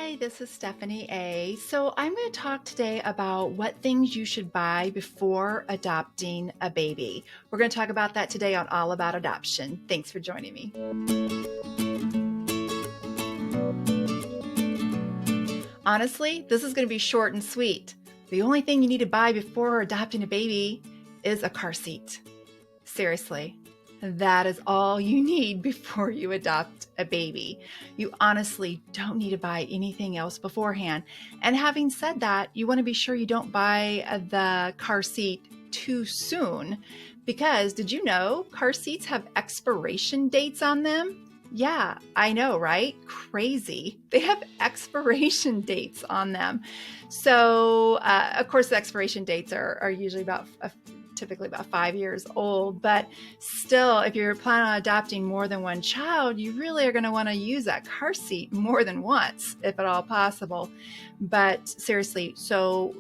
Hi, this is Stephanie A. So I'm going to talk today about what things you should buy before adopting a baby. We're going to talk about that today on All About Adoption. Thanks for joining me. Honestly, this is going to be short and sweet. The only thing you need to buy before adopting a baby is a car seat. Seriously. That is all you need before you adopt a baby. You honestly don't need to buy anything else beforehand. And having said that, you want to be sure you don't buy the car seat too soon because did you know car seats have expiration dates on them? Yeah, I know, right? Crazy. They have expiration dates on them. So, of course, the expiration dates are usually typically about 5 years old, but still, if you're planning on adopting more than one child, you really are going to want to use that car seat more than once, if at all possible. But seriously, so,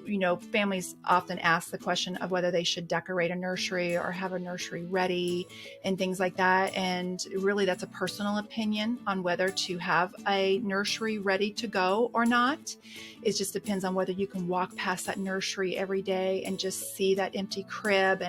families often ask the question of whether they should decorate a nursery or have a nursery ready and things like that. And really, that's a personal opinion on whether to have a nursery ready to go or not. It just depends on whether you can walk past that nursery every day and just see that empty crib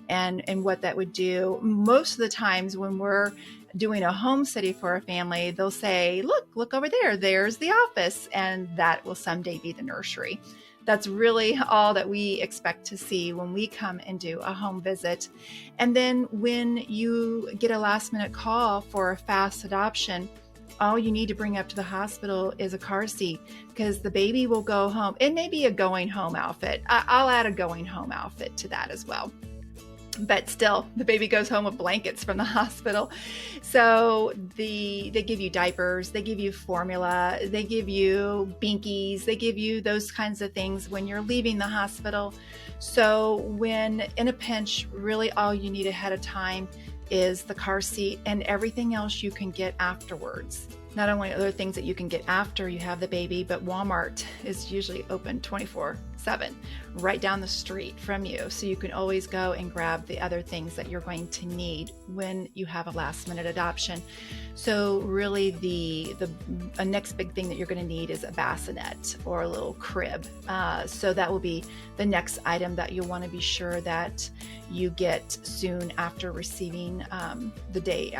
and what that would do. Most of the times when we're doing a home study for a family, they'll say, look over there, there's the office, and that will someday be the nursery. That's really all that we expect to see when we come and do a home visit. And then when you get a last minute call for a fast adoption, all you need to bring up to the hospital is a car seat because the baby will go home. It may be a going home outfit. I'll add a going home outfit to that as well. But still, the baby goes home with blankets from the hospital. So they give you diapers, they give you formula, they give you binkies, they give you those kinds of things when you're leaving the hospital. So when in a pinch, really all you need ahead of time is the car seat, and everything else you can get afterwards. Not only other things that you can get after you have the baby, but Walmart is usually open 24/7 right down the street from you. So you can always go and grab the other things that you're going to need when you have a last minute adoption. So really the next big thing that you're going to need is a bassinet or a little crib. So that will be the next item that you'll want to be sure that you get soon after receiving the day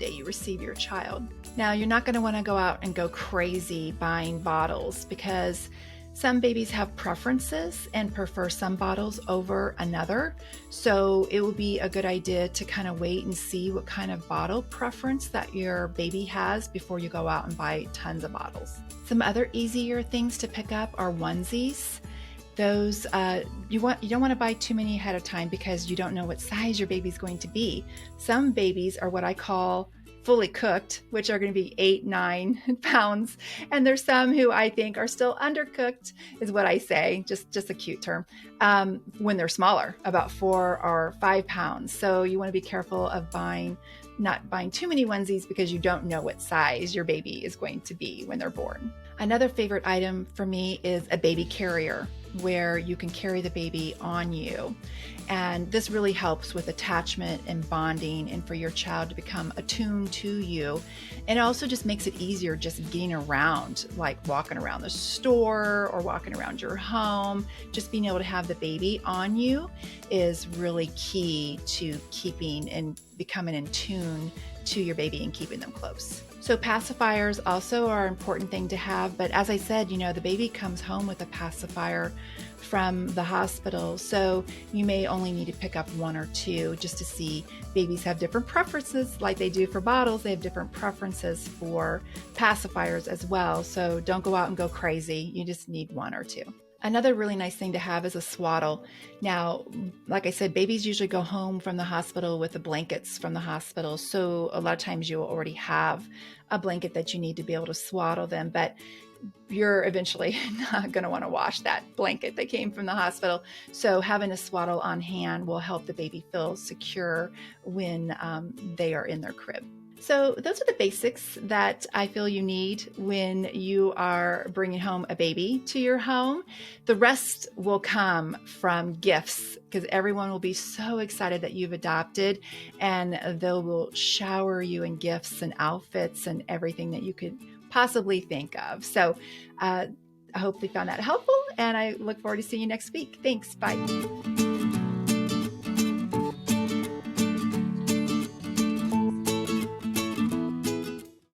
you receive your child. Now, you're not going to want to go out and go crazy buying bottles because some babies have preferences and prefer some bottles over another. So it will be a good idea to kind of wait and see what kind of bottle preference that your baby has before you go out and buy tons of bottles. Some other easier things to pick up are onesies. Those you don't want to buy too many ahead of time because you don't know what size your baby's going to be. Some babies are what I call fully cooked, which are going to be 8-9 pounds, and there's some who I think are still undercooked, is what I say, just a cute term, when they're smaller, about 4 or 5 pounds. So you want to be careful of not buying too many onesies because you don't know what size your baby is going to be when they're born. Another favorite item for me is a baby carrier, where you can carry the baby on you. And this really helps with attachment and bonding and for your child to become attuned to you. And it also just makes it easier just getting around, like walking around the store or walking around your home. Just being able to have the baby on you is really key to keeping and becoming in tune to your baby and keeping them close. So pacifiers also are an important thing to have, but as I said, the baby comes home with a pacifier from the hospital, so you may only need to pick up 1 or 2 just to see. Babies have different preferences, like they do for bottles. They have different preferences for pacifiers as well, so don't go out and go crazy. You just need 1 or 2. Another really nice thing to have is a swaddle. Now, like I said, babies usually go home from the hospital with the blankets from the hospital. So a lot of times you will already have a blanket that you need to be able to swaddle them, but you're eventually not going to want to wash that blanket that came from the hospital. So having a swaddle on hand will help the baby feel secure when they are in their crib. So those are the basics that I feel you need when you are bringing home a baby to your home. The rest will come from gifts because everyone will be so excited that you've adopted, and they will shower you in gifts and outfits and everything that you could possibly think of. So I hope you found that helpful, and I look forward to seeing you next week. Thanks. Bye.